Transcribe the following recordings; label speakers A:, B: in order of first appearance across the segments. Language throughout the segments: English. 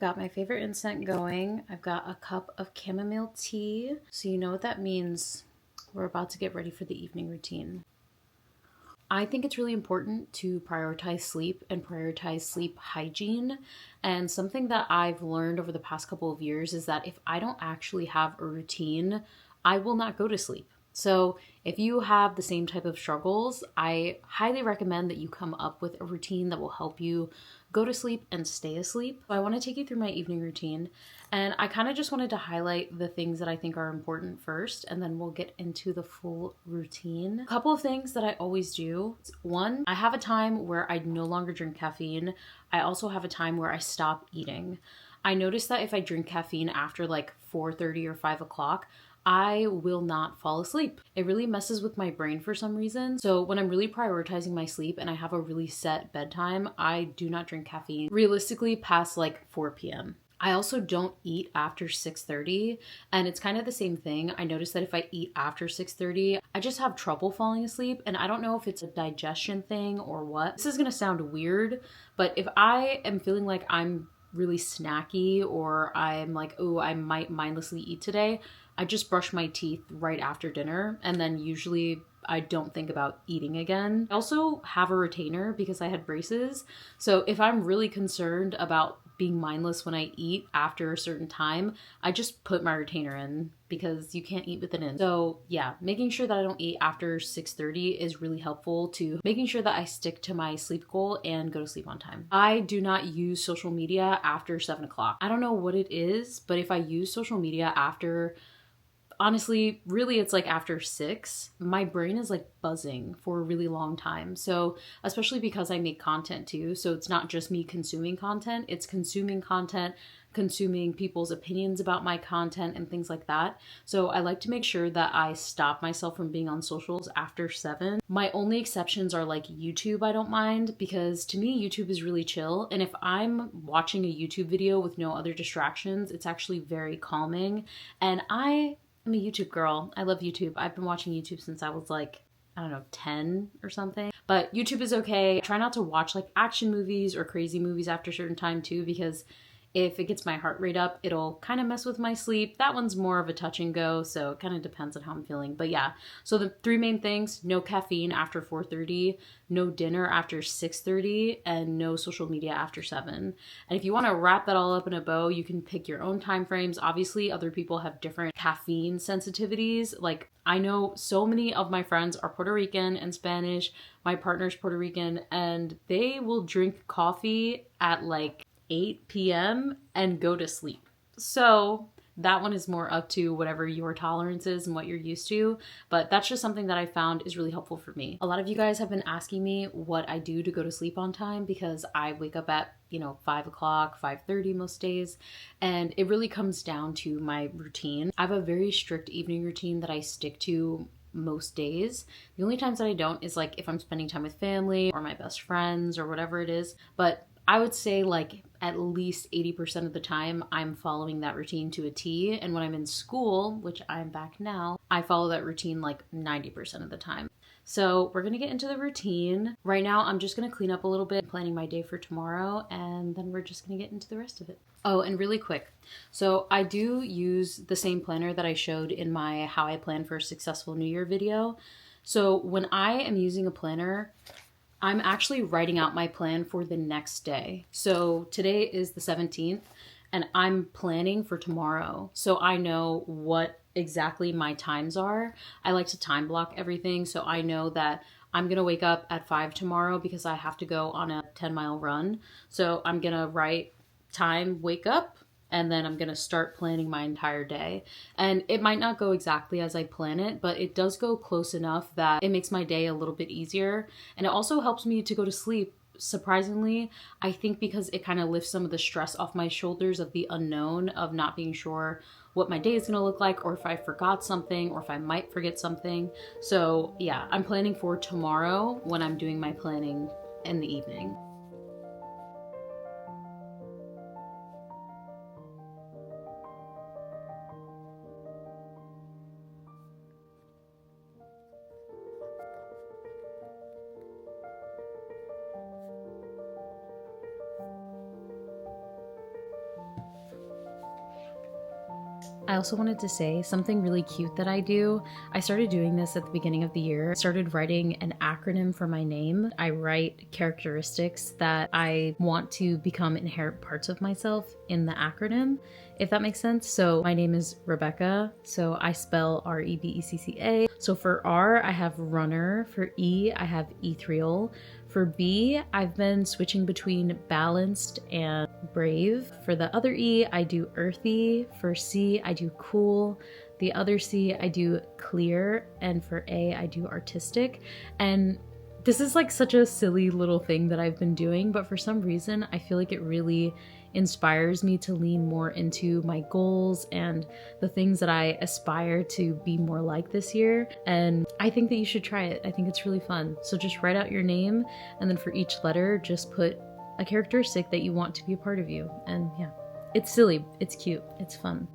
A: got my favorite incense going. I've got a cup of chamomile tea. So you know what that means. We're about to get ready for the evening routine. I think it's really important to prioritize sleep and prioritize sleep hygiene. And something that I've learned over the past couple of years is that if I don't actually have a routine, I will not go to sleep. So if you have the same type of struggles, I highly recommend that you come up with a routine that will help you go to sleep and stay asleep. So I want to take you through my evening routine, and I kind of just wanted to highlight the things that I think are important first, and then we'll get into the full routine. A couple of things that I always do. One, I have a time where I no longer drink caffeine. I also have a time where I stop eating. I notice that if I drink caffeine after like 4:30 or 5 o'clock, I will not fall asleep. It really messes with my brain for some reason. So when I'm really prioritizing my sleep and I have a really set bedtime, I do not drink caffeine realistically past like 4 p.m. I also don't eat after 6:30, and it's kind of the same thing. I notice that if I eat after 6:30, I just have trouble falling asleep, and I don't know if it's a digestion thing or what. This is gonna sound weird, but if I am feeling like I'm really snacky or I'm like, oh, I might mindlessly eat today, I just brush my teeth right after dinner, and then usually I don't think about eating again. I also have a retainer because I had braces. So if I'm really concerned about being mindless when I eat after a certain time, I just put my retainer in because you can't eat with it in. So yeah, making sure that I don't eat after 6:30 is really helpful to making sure that I stick to my sleep goal and go to sleep on time. I do not use social media after 7 o'clock. I don't know what it is, but if I use social media after, honestly, really it's like after 6, my brain is like buzzing for a really long time. So especially because I make content too, so it's not just me consuming content, it's consuming content, consuming people's opinions about my content and things like that. So I like to make sure that I stop myself from being on socials after 7. My only exceptions are like YouTube. I don't mind, because to me YouTube is really chill, and if I'm watching a YouTube video with no other distractions, it's actually very calming. And I'm a YouTube girl. I love YouTube. I've been watching YouTube since I was like, I don't know, 10 or something. But YouTube is okay. I try not to watch like action movies or crazy movies after a certain time too, because if it gets my heart rate up, it'll kind of mess with my sleep. That one's more of a touch and go, so it kind of depends on how I'm feeling. But yeah, so the 3 main things: no caffeine after 4:30, no dinner after 6:30, and no social media after 7. And if you want to wrap that all up in a bow, you can pick your own time frames. Obviously, other people have different caffeine sensitivities. Like, I know so many of my friends are Puerto Rican and Spanish. My partner's Puerto Rican, and they will drink coffee at like 8 p.m. and go to sleep. So that one is more up to whatever your tolerance is and what you're used to, but that's just something that I found is really helpful for me. A lot of you guys have been asking me what I do to go to sleep on time, because I wake up at 5 o'clock, 5:30 most days, and it really comes down to my routine. I have a very strict evening routine that I stick to most days. The only times that I don't is like if I'm spending time with family or my best friends or whatever it is, but I would say like at least 80% of the time I'm following that routine to a T. And when I'm in school, which I'm back now, I follow that routine like 90% of the time. So we're gonna get into the routine. Right now, I'm just gonna clean up a little bit, planning my day for tomorrow, and then we're just gonna get into the rest of it. Oh, and really quick. So I do use the same planner that I showed in my How I Plan for a Successful New Year video. So when I am using a planner, I'm actually writing out my plan for the next day. So today is the 17th, and I'm planning for tomorrow. So I know what exactly my times are. I like to time block everything. So I know that I'm going to wake up at 5 tomorrow because I have to go on a 10-mile run. So I'm going to write time, wake up, and then I'm going to start planning my entire day. And it might not go exactly as I plan it, but it does go close enough that it makes my day a little bit easier. And it also helps me to go to sleep. Surprisingly, I think because it kind of lifts some of the stress off my shoulders of the unknown of not being sure what my day is going to look like, or if I forgot something, or if I might forget something. So yeah, I'm planning for tomorrow when I'm doing my planning in the evening. I also wanted to say something really cute that I do. I started doing this at the beginning of the year. I started writing an acronym for my name. I write characteristics that I want to become inherent parts of myself in the acronym, if that makes sense. So my name is Rebecca. So I spell Rebecca. So for R, I have runner. For E, I have ethereal. For B, I've been switching between balanced and brave. For the other E, I do earthy. For C, I do cool. The other C, I do clear. And for A, I do artistic. And this is like such a silly little thing that I've been doing, but for some reason, I feel like it really inspires me to lean more into my goals and the things that I aspire to be more like this year. And I think that you should try it. I think it's really fun. So just write out your name, and then for each letter, just put a characteristic that you want to be a part of you. And yeah, it's silly, it's cute, it's fun.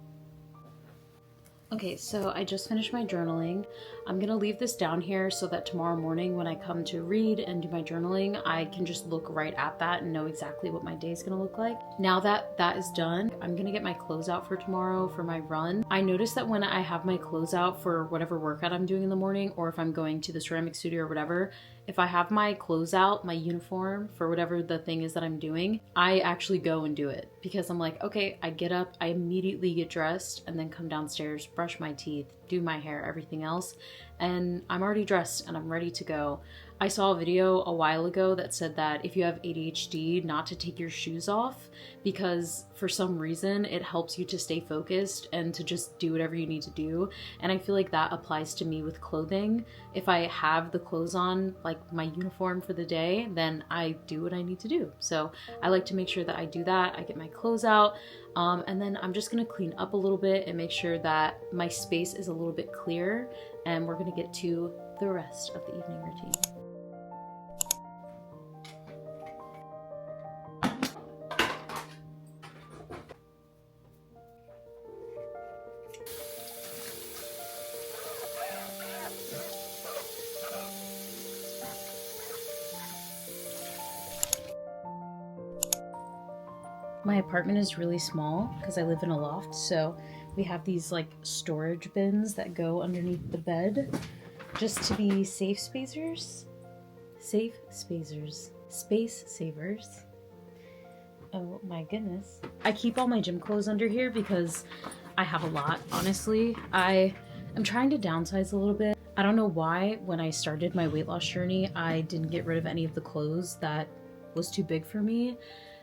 A: Okay, so I just finished my journaling. I'm gonna leave this down here so that tomorrow morning when I come to read and do my journaling, I can just look right at that and know exactly what my day is gonna look like. Now that that is done, I'm gonna get my clothes out for tomorrow for my run. I noticed that when I have my clothes out for whatever workout I'm doing in the morning, or if I'm going to the ceramic studio or whatever, if I have my clothes out, my uniform for whatever the thing is that I'm doing, I actually go and do it because I'm like, okay, I get up, I immediately get dressed and then come downstairs, brush my teeth, do my hair, everything else, and I'm already dressed and I'm ready to go. I saw a video a while ago that said that if you have ADHD, not to take your shoes off because for some reason it helps you to stay focused and to just do whatever you need to do. And I feel like that applies to me with clothing. If I have the clothes on, like my uniform for the day, then I do what I need to do. So I like to make sure that I do that. I get my clothes out, and then I'm just gonna clean up a little bit and make sure that my space is a little bit clear, and we're gonna get to the rest of the evening routine. My apartment is really small because I live in a loft, so we have these like storage bins that go underneath the bed just to be safe spacers. Safe spacers. Space savers. Oh my goodness. I keep all my gym clothes under here because I have a lot, honestly. I am trying to downsize a little bit. I don't know why when I started my weight loss journey, I didn't get rid of any of the clothes that was too big for me.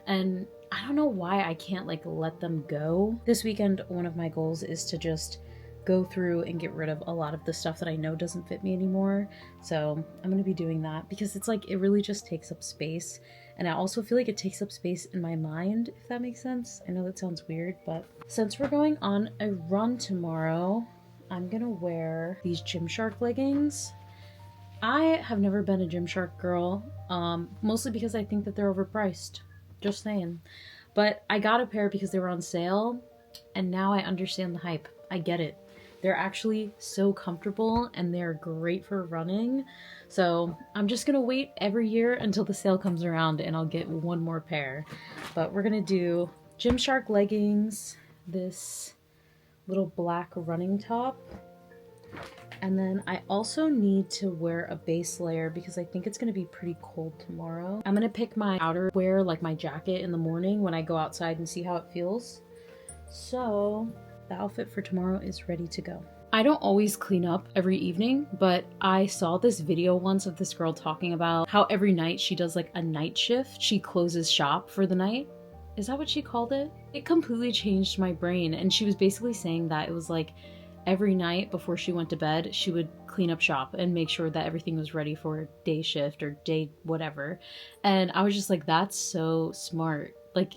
A: And I don't know why I can't like let them go. This weekend, one of my goals is to just go through and get rid of a lot of the stuff that I know doesn't fit me anymore. So I'm gonna be doing that because it's like, it really just takes up space. And I also feel like it takes up space in my mind, if that makes sense. I know that sounds weird, but since we're going on a run tomorrow, I'm gonna wear these Gymshark leggings. I have never been a Gymshark girl, mostly because I think that they're overpriced. Just saying. But I got a pair because they were on sale, and now I understand the hype. I get it. They're actually so comfortable and they're great for running. So I'm just gonna wait every year until the sale comes around and I'll get one more pair. But we're gonna do Gymshark leggings, this little black running top, and then I also need to wear a base layer because I think it's going to be pretty cold tomorrow. I'm going to pick my outerwear, like my jacket, in the morning when I go outside and see how it feels. So the outfit for tomorrow is ready to go. I don't always clean up every evening, but I saw this video once of this girl talking about how every night she does like a night shift. She closes shop for the night. Is that what she called it? It completely changed my brain. And she was basically saying that it was like every night before she went to bed, she would clean up shop and make sure that everything was ready for day shift or day whatever. And I was just like, that's so smart. Like,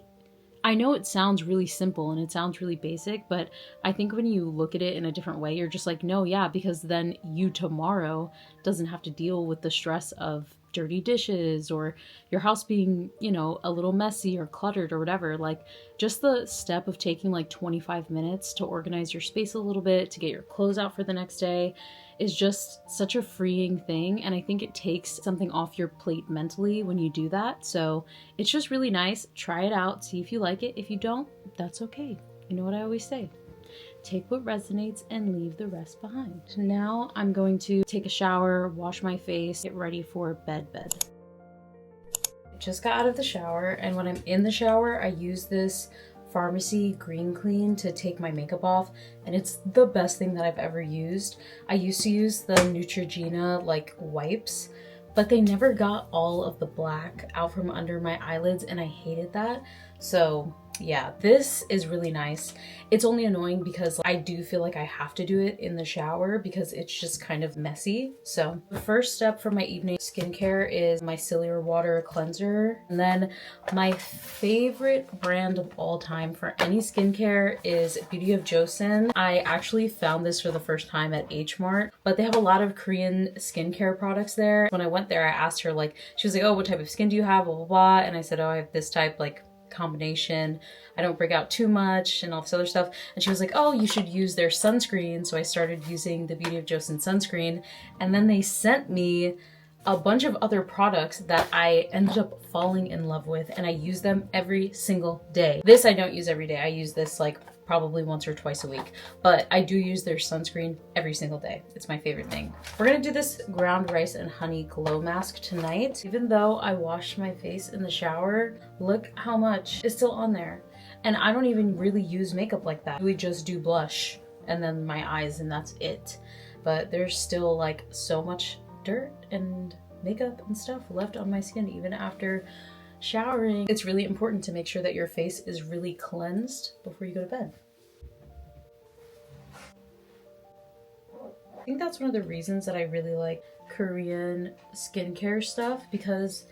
A: I know it sounds really simple and it sounds really basic, but I think when you look at it in a different way, you're just like, no, yeah, because then you tomorrow doesn't have to deal with the stress of dirty dishes or your house being, you know, a little messy or cluttered or whatever. Like, just the step of taking like 25 minutes to organize your space a little bit, to get your clothes out for the next day, is just such a freeing thing. And I think it takes something off your plate mentally when you do that. So it's just really nice. Try it out, see if you like it. If you don't, that's okay. You know what I always say. Take what resonates and leave the rest behind. Now I'm going to take a shower, wash my face, get ready for bed. Just got out of the shower, and when I'm in the shower, I use this Pharmacy Green Clean to take my makeup off, and it's the best thing that I've ever used. I used to use the Neutrogena like wipes, but they never got all of the black out from under my eyelids, and I hated that. So yeah, this is really nice. It's only annoying because I do feel like I have to do it in the shower because it's just kind of messy. So the first step for my evening skincare is my Ciliar Water Cleanser. And then my favorite brand of all time for any skincare is Beauty of Joseon. I actually found this for the first time at H Mart, but they have a lot of Korean skincare products there. When I went there, I asked her, like, she was like, oh, what type of skin do you have, blah, blah, blah. And I said, oh, I have this type, like, combination. I don't break out too much and all this other stuff. And she was like, oh, you should use their sunscreen. So I started using the Beauty of Joseon sunscreen, and then they sent me a bunch of other products that I ended up falling in love with, and I use them every single day. This I don't use every day. I use this like probably once or twice a week, but I do use their sunscreen every single day. It's my favorite thing. We're gonna do this ground rice and honey glow mask tonight. Even though I washed my face in the shower, look how much is still on there. And I don't even really use makeup like that. We just do blush and then my eyes, and that's it. But there's still like so much dirt and makeup and stuff left on my skin even after showering. It's really important to make sure that your face is really cleansed before you go to bed. I think that's one of the reasons that I really like Korean skincare stuff, because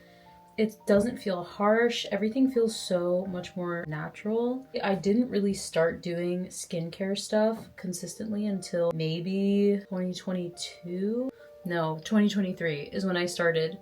A: it doesn't feel harsh. Everything feels so much more natural. I didn't really start doing skincare stuff consistently until maybe 2022. No, 2023 is when I started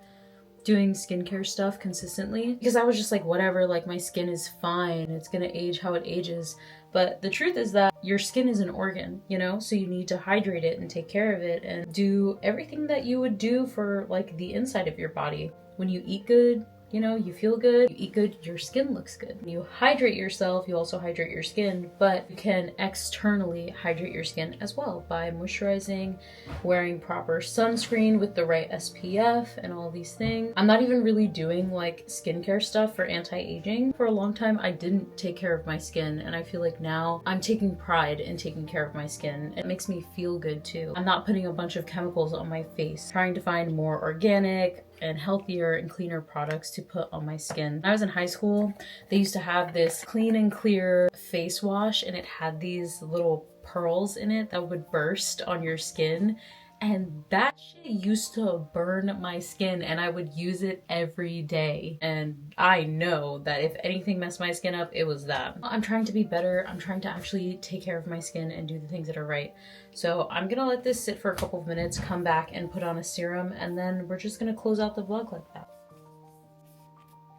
A: doing skincare stuff consistently, because I was just like, whatever, like my skin is fine, it's gonna age how it ages. But the truth is that your skin is an organ, you know, so you need to hydrate it and take care of it and do everything that you would do for like the inside of your body. When you eat good, you know, you feel good, you eat good, your skin looks good. When you hydrate yourself, you also hydrate your skin, but you can externally hydrate your skin as well by moisturizing, wearing proper sunscreen with the right SPF and all these things. I'm not even really doing like skincare stuff for anti-aging. For a long time, I didn't take care of my skin, and I feel like now I'm taking pride in taking care of my skin. It makes me feel good too. I'm not putting a bunch of chemicals on my face, trying to find more organic and healthier and cleaner products to put on my skin. When I was in high school, they used to have this clean and clear face wash, and it had these little pearls in it that would burst on your skin, and that shit used to burn my skin, and I would use it every day. And I know that if anything messed my skin up, it was that. I'm trying to be better. I'm trying to actually take care of my skin and do the things that are right. So I'm gonna let this sit for a couple of minutes, come back and put on a serum, and then we're just gonna close out the vlog like that.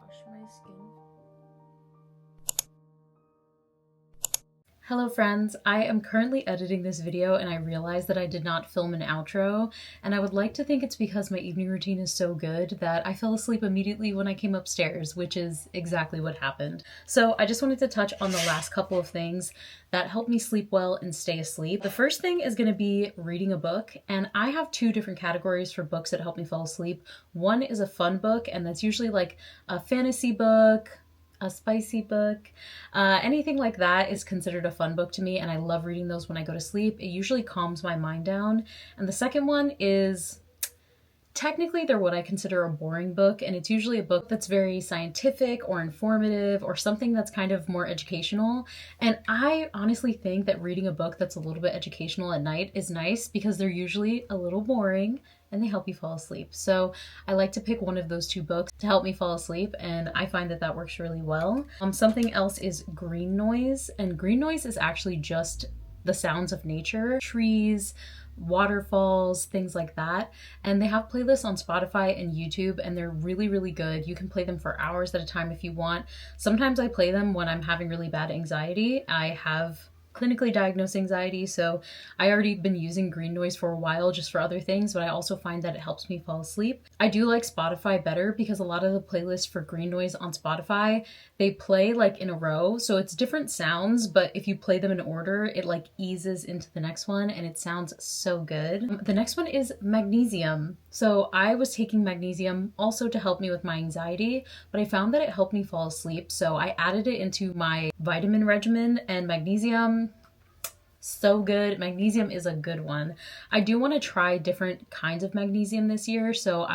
A: Wash my skin. Hello friends, I am currently editing this video and I realized that I did not film an outro, and I would like to think it's because my evening routine is so good that I fell asleep immediately when I came upstairs, which is exactly what happened. So I just wanted to touch on the last couple of things that help me sleep well and stay asleep. The first thing is going to be reading a book, and I have two different categories for books that help me fall asleep. One is a fun book, and that's usually like a fantasy book, a spicy book, anything like that is considered a fun book to me, and I love reading those when I go to sleep. It usually calms my mind down. And the second one is, technically they're what I consider a boring book, and it's usually a book that's very scientific or informative or something that's kind of more educational. And I honestly think that reading a book that's a little bit educational at night is nice because they're usually a little boring and they help you fall asleep. So I like to pick one of those two books to help me fall asleep, and I find that that works really well. Something else is green noise, and green noise is actually just the sounds of nature, trees, waterfalls, things like that. And they have playlists on Spotify and YouTube, and they're really, really good. You can play them for hours at a time if you want. Sometimes I play them when I'm having really bad anxiety. I have clinically diagnosed anxiety, so I already been using green noise for a while just for other things, but I also find that it helps me fall asleep. I do like Spotify better because a lot of the playlists for green noise on Spotify, they play like in a row, so it's different sounds, but if you play them in order, it like eases into the next one and it sounds so good. The next one is magnesium. So I was taking magnesium also to help me with my anxiety, but I found that it helped me fall asleep, so I added it into my vitamin regimen, and magnesium, so good. Magnesium is a good one. I do want to try different kinds of magnesium this year, so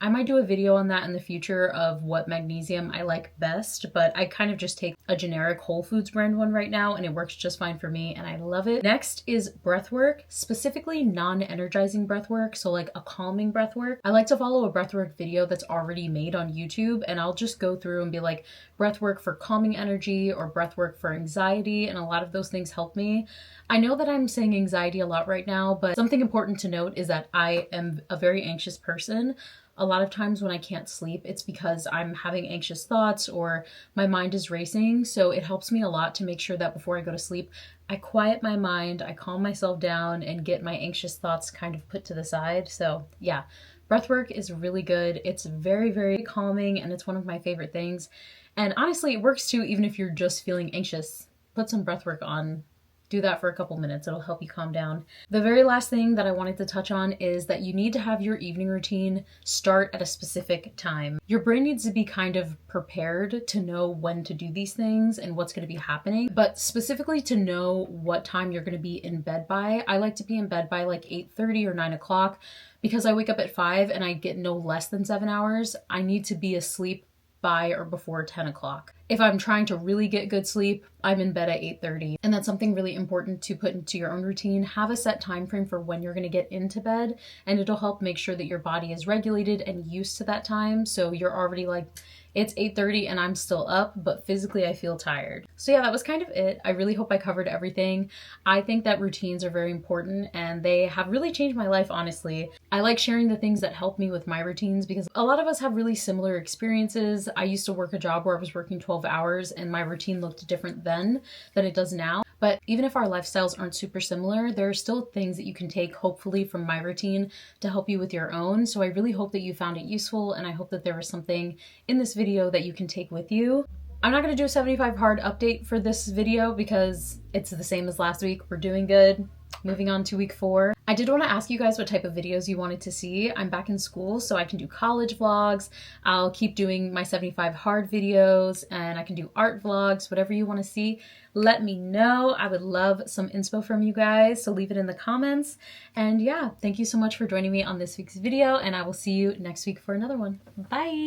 A: I might do a video on that in the future of what magnesium I like best, but I kind of just take a generic Whole Foods brand one right now and it works just fine for me and I love it. Next is breath work, specifically non-energizing breath work, so like a calming breath work. I like to follow a breath work video that's already made on YouTube and I'll just go through and be like, breath work for calming energy or breath work for anxiety, and a lot of those things help me. I know that I'm saying anxiety a lot right now, but something important to note is that I am a very anxious person. A lot of times when I can't sleep, it's because I'm having anxious thoughts or my mind is racing. So it helps me a lot to make sure that before I go to sleep, I quiet my mind, I calm myself down and get my anxious thoughts kind of put to the side. So yeah, breathwork is really good. It's very, very calming and it's one of my favorite things. And honestly, it works too, even if you're just feeling anxious. Put some breathwork on. Do that for a couple minutes. It'll help you calm down. The very last thing that I wanted to touch on is that you need to have your evening routine start at a specific time. Your brain needs to be kind of prepared to know when to do these things and what's going to be happening, but specifically to know what time you're going to be in bed by. I like to be in bed by like 8:30 or 9 o'clock because I wake up at 5 and I get no less than 7 hours. I need to be asleep by or before 10 o'clock. If I'm trying to really get good sleep, I'm in bed at 8:30. And that's something really important to put into your own routine. Have a set time frame for when you're going to get into bed, and it'll help make sure that your body is regulated and used to that time. So you're already like, it's 8:30 and I'm still up, but physically I feel tired. So yeah, that was kind of it. I really hope I covered everything. I think that routines are very important and they have really changed my life, honestly. I like sharing the things that help me with my routines because a lot of us have really similar experiences. I used to work a job where I was working 12 hours and my routine looked different then than it does now. But even if our lifestyles aren't super similar, there are still things that you can take, hopefully, from my routine to help you with your own. So I really hope that you found it useful, and I hope that there was something in this video that you can take with you. I'm not going to do a 75 hard update for this video because it's the same as last week. We're doing good. Moving on to week 4. I did want to ask you guys what type of videos you wanted to see. I'm back in school, so I can do college vlogs. I'll keep doing my 75 hard videos, and I can do art vlogs, whatever you want to see. Let me know. I would love some inspo from you guys, so leave it in the comments. And yeah, thank you so much for joining me on this week's video, and I will see you next week for another one. Bye!